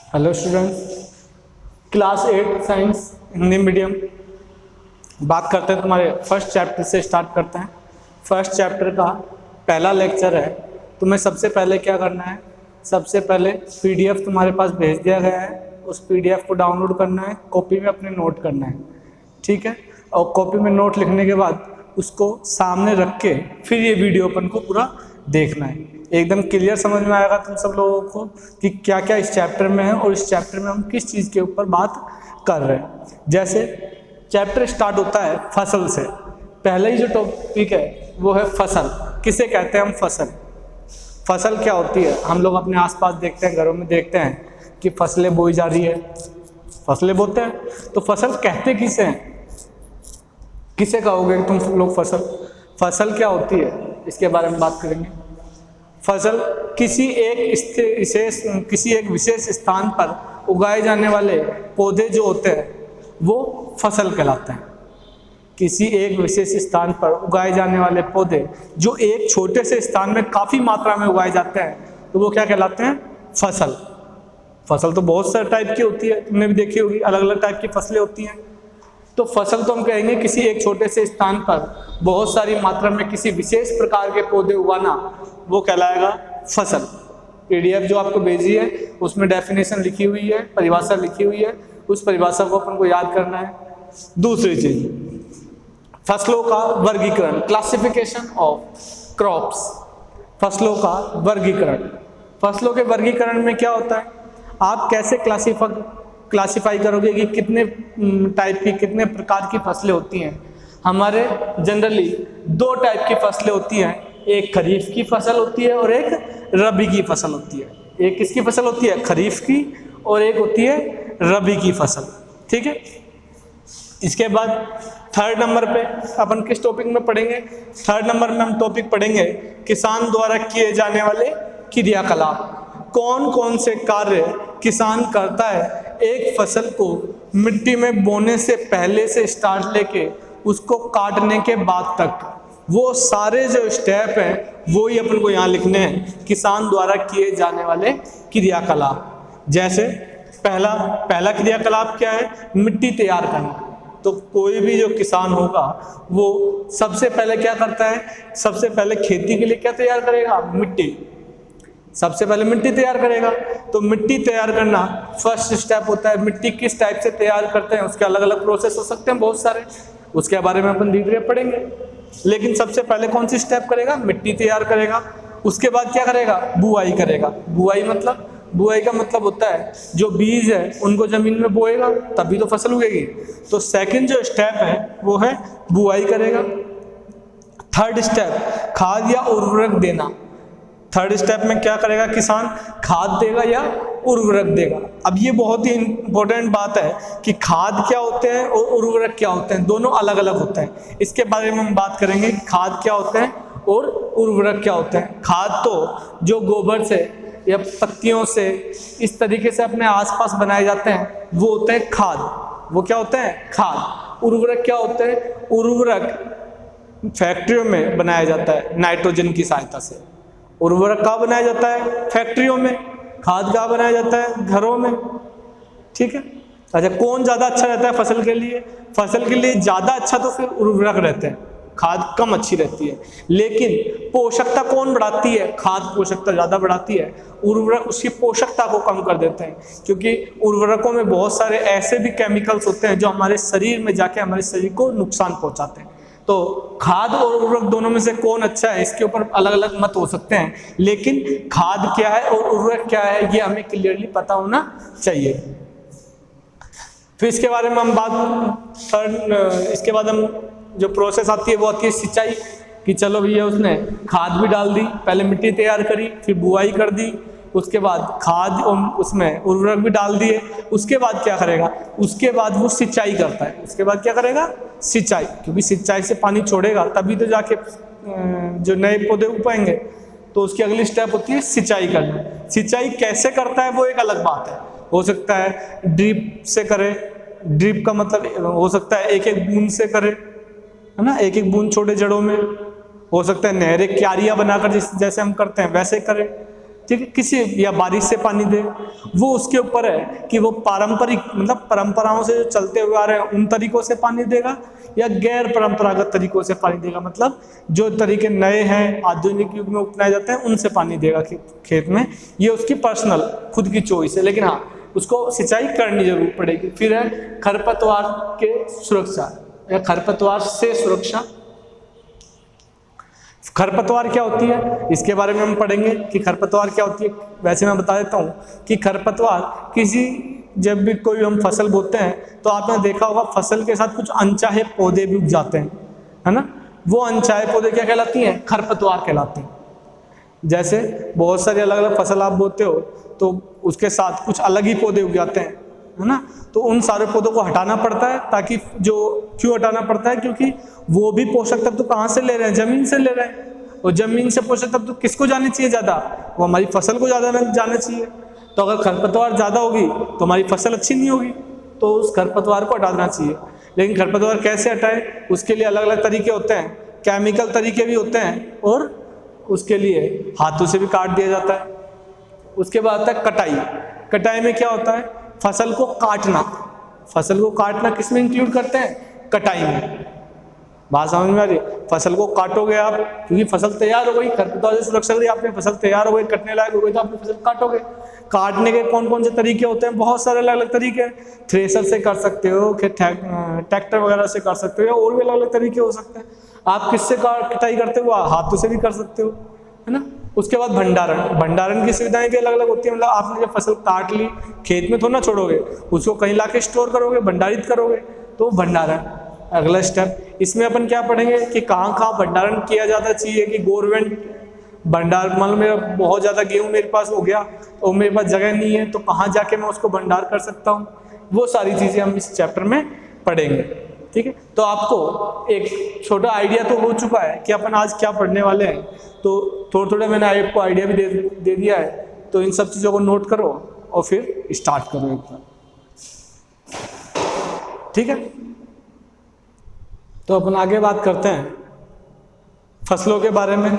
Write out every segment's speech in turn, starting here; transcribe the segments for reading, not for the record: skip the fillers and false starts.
Hello students, class 8 science Hindi medium. बात करते हैं तुम्हारे फर्स्ट चैप्टर से स्टार्ट करते हैं। फर्स्ट चैप्टर का पहला लेक्चर है। तुम्हें सबसे पहले क्या करना है, सबसे पहले पीडीएफ तुम्हारे पास भेज दिया गया है, उस पीडीएफ को डाउनलोड करना है, कॉपी में अपने नोट करना है, ठीक है। और कॉपी में नोट लिखने के बाद उसको सामने रख के फिर ये वीडियो अपन को पूरा देखना है। एकदम क्लियर समझ में आएगा तुम सब लोगों को कि क्या क्या इस चैप्टर में है और इस चैप्टर में हम किस चीज़ के ऊपर बात कर रहे हैं। जैसे चैप्टर स्टार्ट होता है फसल से। पहले ही जो टॉपिक है वो है फसल। किसे कहते हैं हम फसल? फसल क्या होती है? हम लोग अपने आसपास देखते हैं, घरों में देखते हैं कि फसलें बोई जा रही है, फसलें बोते हैं। तो फसल कहते किसे हैं? किसे कहोगे तुम सब लोग फसल? फसल क्या होती है इसके बारे में बात करेंगे। फसल किसी एक विशेष स्थान पर उगाए जाने वाले पौधे जो होते हैं वो फसल कहलाते हैं। किसी एक विशेष स्थान पर उगाए जाने वाले पौधे जो एक छोटे से स्थान में काफ़ी मात्रा में उगाए जाते हैं तो वो क्या कहलाते हैं? फसल। फसल तो बहुत सारे टाइप की होती है, तुमने भी देखी होगी, अलग अलग टाइप की फसलें होती हैं। तो फसल तो हम कहेंगे किसी एक छोटे से स्थान पर बहुत सारी मात्रा में किसी विशेष प्रकार के पौधे उगाना, वो कहलाएगा फसल। पीडीएफ जो आपको भेजी है उसमें डेफिनेशन लिखी हुई है, परिभाषा लिखी हुई है, उस परिभाषा को अपन को याद करना है। दूसरी चीज, फसलों का वर्गीकरण, क्लासिफिकेशन ऑफ क्रॉप्स। फसलों का वर्गीकरण। फसलों के वर्गीकरण में क्या होता है, आप कैसे क्लासिफाई करोगे कि कितने टाइप की, कितने प्रकार की फसलें होती हैं। हमारे जनरली दो टाइप की फसलें होती हैं, एक खरीफ की फसल होती है और एक रबी की फसल होती है। एक किसकी फसल होती है? खरीफ की, और एक होती है रबी की फसल, ठीक है। इसके बाद थर्ड नंबर पे अपन किस टॉपिक में पढ़ेंगे? थर्ड नंबर में हम टॉपिक पढ़ेंगे किसान द्वारा किए जाने वाले क्रियाकलाप। कौन कौन से कार्य किसान करता है एक फसल को मिट्टी में बोने से पहले से स्टार्ट लेके उसको काटने के बाद तक, वो सारे जो स्टेप हैं वो ही अपन को यहाँ लिखने हैं, किसान द्वारा किए जाने वाले क्रियाकलाप। जैसे पहला क्रियाकलाप क्या है? मिट्टी तैयार करना। तो कोई भी जो किसान होगा वो सबसे पहले क्या करता है? सबसे पहले खेती के लिए क्या तैयार करेगा? मिट्टी। सबसे पहले मिट्टी तैयार करेगा। तो मिट्टी तैयार करना फर्स्ट स्टेप होता है। मिट्टी किस टाइप से तैयार करते हैं उसके अलग अलग प्रोसेस हो सकते हैं बहुत सारे, उसके बारे में अपन धीरे धीरे पढ़ेंगे। लेकिन सबसे पहले कौन सी स्टेप करेगा? मिट्टी तैयार करेगा। उसके बाद क्या करेगा? बुआई करेगा। बुआई का मतलब होता है जो बीज है उनको जमीन में बोएगा तभी तो फसल उगेगी। तो सेकंड जो स्टेप है वो है बुआई करेगा। थर्ड स्टेप खाद या उर्वरक देना। थर्ड स्टेप में क्या करेगा किसान? खाद देगा या उर्वरक देगा। अब ये बहुत ही इंपॉर्टेंट बात है कि खाद क्या होते हैं और उर्वरक क्या होते हैं, दोनों अलग अलग होते हैं। इसके बारे में हम बात करेंगे कि खाद क्या होते हैं और उर्वरक क्या होते हैं। खाद तो जो गोबर से या पत्तियों से इस तरीके से अपने आसपास बनाए जाते हैं वो होते हैं खाद। वो क्या होते हैं? खाद। उर्वरक क्या होते हैं? उर्वरक फैक्ट्रियों में बनाया जाता है नाइट्रोजन की सहायता से। उर्वरक कहाँ बनाया जाता है? फैक्ट्रियों में। खाद कहाँ बनाया जाता है? घरों में, ठीक है। अच्छा, कौन ज़्यादा अच्छा रहता है फसल के लिए? फसल के लिए ज़्यादा अच्छा तो फिर उर्वरक रहते हैं, खाद कम अच्छी रहती है। लेकिन पोषकता कौन बढ़ाती है? खाद पोषकता ज़्यादा बढ़ाती है, उर्वरक उसकी पोषकता को कम कर देते हैं। क्योंकि उर्वरकों में बहुत सारे ऐसे भी केमिकल्स होते हैं जो हमारे शरीर में जाके हमारे शरीर को नुकसान पहुँचाते हैं। तो खाद और उर्वरक दोनों में से कौन अच्छा है इसके ऊपर अलग अलग मत हो सकते हैं, लेकिन खाद क्या है और उर्वरक क्या है ये हमें क्लियरली पता होना चाहिए। फिर इसके बारे में हम इसके बाद हम जो प्रोसेस आती है वो आती है सिंचाई। कि चलो भैया उसने खाद भी डाल दी, पहले मिट्टी तैयार करी, फिर बुआई कर दी, उसके बाद खाद उसमें उर्वरक भी डाल दिए। उसके बाद क्या करेगा? उसके बाद वो सिंचाई करता है। उसके बाद क्या करेगा? सिंचाई। क्योंकि सिंचाई से पानी छोड़ेगा तभी तो जाके जो नए पौधे उग पाएंगे। तो उसकी अगली स्टेप होती है सिंचाई करना। सिंचाई कैसे करता है वो एक अलग बात है। हो सकता है ड्रिप से करे, ड्रिप का मतलब हो सकता है एक एक बूंद से करे, है ना, एक एक बूंद छोटे जड़ों में। हो सकता है नहरें, क्यारियां बनाकर जैसे हम करते हैं वैसे करें। ठीक है, किसी या बारिश से पानी दे, वो उसके ऊपर है कि वो पारंपरिक मतलब परंपराओं से जो चलते हुए आ रहे हैं उन तरीकों से पानी देगा या गैर परंपरागत तरीकों से पानी देगा, मतलब जो तरीके नए हैं आधुनिक युग में अपनाए जाते हैं उनसे पानी देगा खेत में। ये उसकी पर्सनल खुद की चॉइस है, लेकिन हाँ उसको सिंचाई करनी जरूर पड़ेगी। फिर है खरपतवार के सुरक्षा या खरपतवार से सुरक्षा। खरपतवार क्या होती है इसके बारे में हम पढ़ेंगे कि खरपतवार क्या होती है। वैसे मैं बता देता हूँ कि खरपतवार किसी जब भी कोई हम फसल बोते हैं तो आपने देखा होगा फसल के साथ कुछ अनचाहे पौधे भी उग जाते हैं, है ना। वो अनचाहे पौधे क्या कहलाती हैं? खरपतवार कहलाते हैं। जैसे बहुत सारी अलग अलग फसल आप बोते हो तो उसके साथ कुछ अलग ही पौधे उग जाते हैं, है ना। तो उन सारे पौधों को हटाना पड़ता है ताकि जो क्यों हटाना पड़ता है, क्योंकि वो भी पोषक तत्व तो कहाँ से ले रहे हैं? जमीन से ले रहे हैं। और जमीन से पोषक तत्व तो किसको जाने चाहिए ज़्यादा? वो हमारी फसल को ज़्यादा जाने चाहिए। तो अगर खरपतवार ज़्यादा होगी तो हमारी फसल अच्छी नहीं होगी, तो उस खरपतवार को हटा देना चाहिए। लेकिन खरपतवार कैसे हटाए? उसके लिए अलग अलग तरीके होते हैं, केमिकल तरीके भी होते हैं और उसके लिए हाथों से भी काट दिया जाता है। उसके बाद आता है कटाई। कटाई में क्या होता है? फसल को काटना। फसल को काटना किस में इंक्लूड करते हैं? कटाई में। बात समझ में आ रही है? फसल को काटोगे आप, क्योंकि फसल तैयार हो गई, खरपतवार से सुरक्षा करी आपने, फसल तैयार हो गई, कटने लायक हो गई, तो आपने फसल काटोगे। काटने के कौन कौन से तरीके होते हैं? बहुत सारे अलग अलग तरीके हैं। थ्रेसर से कर सकते हो, ट्रैक्टर वगैरह से कर सकते हो, या और भी अलग अलग तरीके हो सकते हैं। आप किससे कटाई करते हो? हाथों से भी कर सकते हो, है ना। उसके बाद भंडारण। भंडारण की सुविधाएं भी अलग अलग होती है। मतलब आपने जब फसल काट ली, खेत में थोड़ा ना छोड़ोगे, उसको कहीं लाके स्टोर करोगे, भंडारित करोगे, तो भंडारण अगला स्टेप। इसमें अपन क्या पढ़ेंगे कि कहाँ कहाँ भंडारण किया जाना चाहिए, कि गवर्नमेंट भंडार, मान लो मेरा बहुत ज़्यादा गेहूँ मेरे पास हो गया और मेरे पास जगह नहीं है, तो कहाँ जाके मैं उसको भंडार कर सकता हूँ। वो सारी चीज़ें हम इस चैप्टर में पढ़ेंगे, ठीक है। तो आपको एक छोटा आइडिया तो हो चुका है कि अपन आज क्या पढ़ने वाले हैं। तो थोड़ा थोड़ा मैंने आपको आइडिया भी दे दिया है। तो इन सब चीज़ों को नोट करो और फिर स्टार्ट करो एक बार, ठीक है। तो अपन आगे बात करते हैं फसलों के बारे में,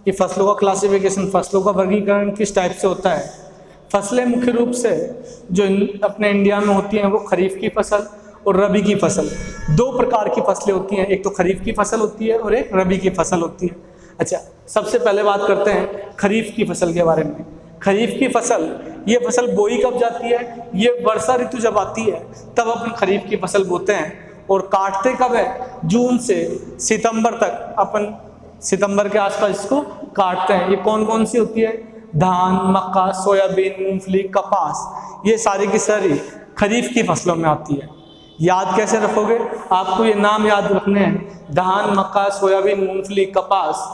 कि फसलों का क्लासिफिकेशन, फसलों का वर्गीकरण किस टाइप से होता है। फसलें मुख्य रूप से जो अपने इंडिया में होती हैं वो खरीफ की फसल और रबी की फसल, दो प्रकार की फसलें होती हैं। एक तो खरीफ की फसल होती है और एक रबी की फसल होती है। अच्छा, सबसे पहले बात करते हैं खरीफ की फसल के बारे में। खरीफ की फसल, ये फसल बोई कब जाती है? ये वर्षा ऋतु जब आती है तब अपन खरीफ की फसल बोते हैं। और काटते कब है? जून से सितंबर तक। अपन सितंबर के आसपास इसको काटते हैं। ये कौन कौन सी होती है? धान, मक्का, सोयाबीन, मूंगफली, कपास, ये सारी की सारी खरीफ की फसलों में आती है। याद कैसे रखोगे? आपको ये नाम याद रखने हैं, धान, मक्का, सोयाबीन, मूंगफली, कपास,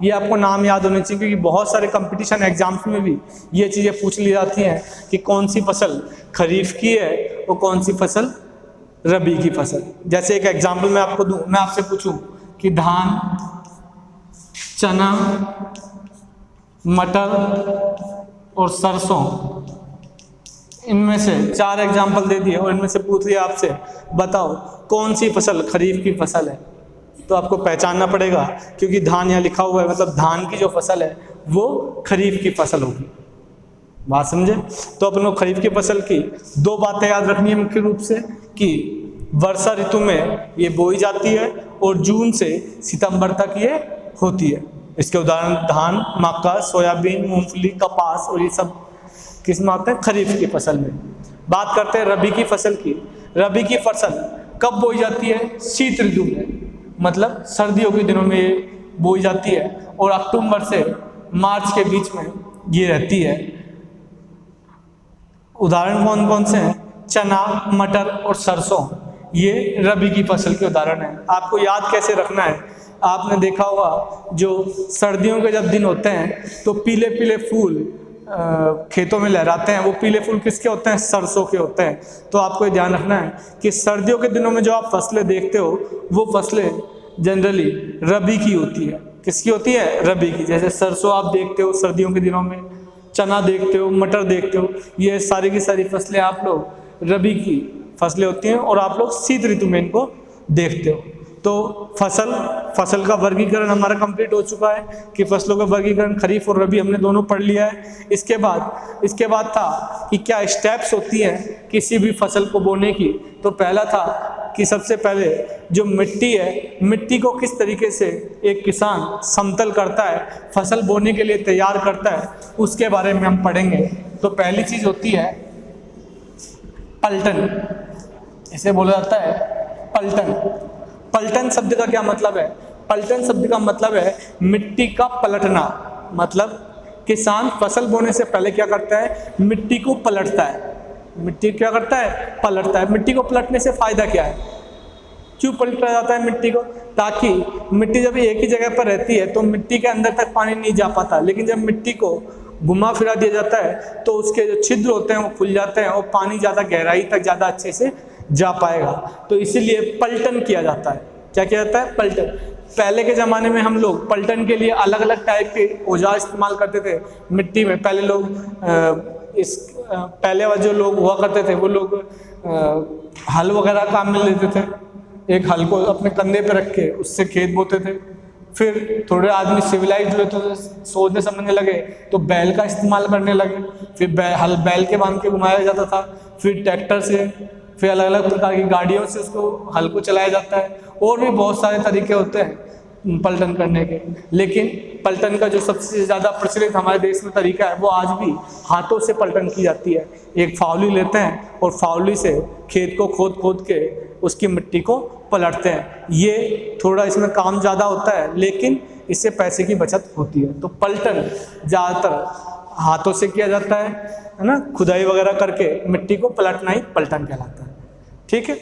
ये आपको नाम याद होने चाहिए, क्योंकि बहुत सारे कंपटीशन एग्जाम्स में भी ये चीज़ें पूछ ली जाती हैं कि कौन सी फसल खरीफ की है और कौन सी फसल रबी की फसल। जैसे एक एग्जाम्पल मैं आपको दूं, मैं आपसे पूछूं कि धान, चना, मटर और सरसों, इनमें से 4 एग्जाम्पल दे दिए और इनमें से पूछ लिया आपसे, बताओ कौन सी फसल खरीफ की फसल है। तो आपको पहचानना पड़ेगा, क्योंकि धान यहाँ लिखा हुआ है, मतलब धान की जो फसल है वो खरीफ की फसल होगी। बात समझे? तो अपन को खरीफ की फसल की 2 बातें याद रखनी है मुख्य रूप से, कि वर्षा ऋतु में ये बोई जाती है और जून से सितंबर तक ये होती है। इसके उदाहरण धान, मक्का, सोयाबीन, मूंगफली, कपास, और ये सब किस में आते हैं? खरीफ की फसल में। बात करते हैं रबी की फसल की। रबी की फसल कब बोई जाती है? शीत ऋतु में, मतलब सर्दियों के दिनों में ये बोई जाती है और अक्टूबर से मार्च के बीच में ये रहती है। उदाहरण कौन कौन से हैं? चना, मटर और सरसों, ये रबी की फसल के उदाहरण हैं। आपको याद कैसे रखना है? आपने देखा होगा जो सर्दियों के जब दिन होते हैं तो पीले पीले फूल खेतों में लहराते हैं, वो पीले फूल किसके होते हैं? सरसों के होते हैं। तो आपको ये ध्यान रखना है कि सर्दियों के दिनों में जो आप फसलें देखते हो वो फसलें जनरली रबी की होती है। किसकी होती है? रबी की। जैसे सरसों आप देखते हो सर्दियों के दिनों में, चना देखते हो, मटर देखते हो, ये सारी की सारी फसलें आप लोग रबी की फसलें होती हैं और आप लोग शीत ऋतु में इनको देखते हो। तो फसल का वर्गीकरण हमारा कंप्लीट हो चुका है कि फसलों का वर्गीकरण खरीफ और रबी हमने दोनों पढ़ लिया है। इसके बाद था कि क्या स्टेप्स होती हैं किसी भी फसल को बोने की। तो पहला था कि सबसे पहले जो मिट्टी है, मिट्टी को किस तरीके से एक किसान समतल करता है, फसल बोने के लिए तैयार करता है, उसके बारे में हम पढ़ेंगे। तो पहली चीज होती है पलटन, इसे बोला जाता है पलटन। पलटन शब्द का क्या मतलब है? पलटन शब्द का मतलब है मिट्टी का पलटना। मतलब किसान फसल बोने से पहले क्या करता है? मिट्टी को पलटता है। मिट्टी क्या करता है? पलटता है। मिट्टी को पलटने से फायदा क्या है? क्यों पलटा जाता है मिट्टी को? ताकि मिट्टी जब एक ही जगह पर रहती है तो मिट्टी के अंदर तक पानी नहीं जा पाता, लेकिन जब मिट्टी को घुमा फिरा दिया जाता है तो उसके जो छिद्र होते हैं वो खुल जाते हैं और पानी ज़्यादा गहराई तक ज़्यादा अच्छे से जा पाएगा। तो इसीलिए पलटन किया जाता है। क्या किया जाता है? पलटन। पहले के ज़माने में हम लोग पलटन के लिए अलग अलग टाइप के औजार इस्तेमाल करते थे मिट्टी में। पहले लोग पहले वाले जो लोग हुआ करते थे वो लोग हल वगैरह काम में लेते थे। एक हल को अपने कंधे पे रख के उससे खेत बोते थे। फिर थोड़े आदमी सिविलाइज हुए तो सोचने समझने लगे तो बैल का इस्तेमाल करने लगे। फिर बैल के बांध के घुमाया जाता था। फिर ट्रैक्टर से, फिर अलग अलग प्रकार की गाड़ियों से उसको हल को चलाया जाता है। और भी बहुत सारे तरीके होते हैं पलटन करने के। लेकिन पलटन का जो सबसे ज़्यादा प्रचलित हमारे देश में तरीका है वो आज भी हाथों से पलटन की जाती है। एक फावली लेते हैं और फावली से खेत को खोद के उसकी मिट्टी को पलटते हैं। ये थोड़ा इसमें काम ज़्यादा होता है लेकिन इससे पैसे की बचत होती है। तो पलटन ज़्यादातर हाथों से किया जाता है ना, खुदाई वगैरह करके मिट्टी को पलटना ही पलटन कहलाता है। ठीक है।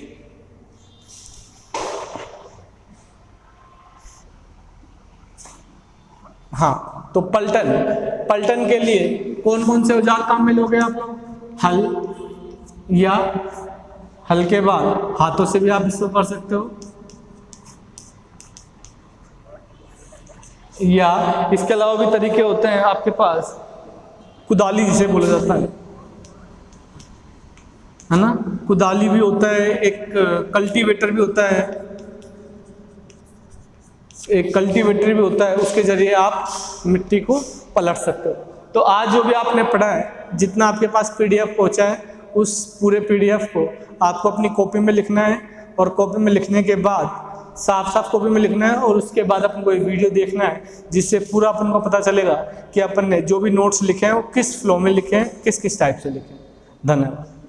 हाँ, तो पलटन के लिए कौन कौन से औजार काम में लोगे आप लोग? हल, या हल के बाद हाथों से भी आप इसको कर सकते हो, या इसके अलावा भी तरीके होते हैं आपके पास। कुदाली जिसे बोला जाता है ना, कुदाली भी होता है। एक कल्टीवेटर भी होता है, उसके जरिए आप मिट्टी को पलट सकते हो। तो आज जो भी आपने पढ़ा है, जितना आपके पास पीडीएफ पहुंचा है, उस पूरे पीडीएफ को आपको अपनी कॉपी में लिखना है। और कॉपी में लिखने के बाद साफ कॉपी में लिखना है और उसके बाद अपन को एक वीडियो देखना है जिससे पूरा अपन को पता चलेगा कि अपन ने जो भी नोट्स लिखे हैं वो किस फ्लो में लिखे हैं, किस टाइप से लिखे हैं। धन्यवाद।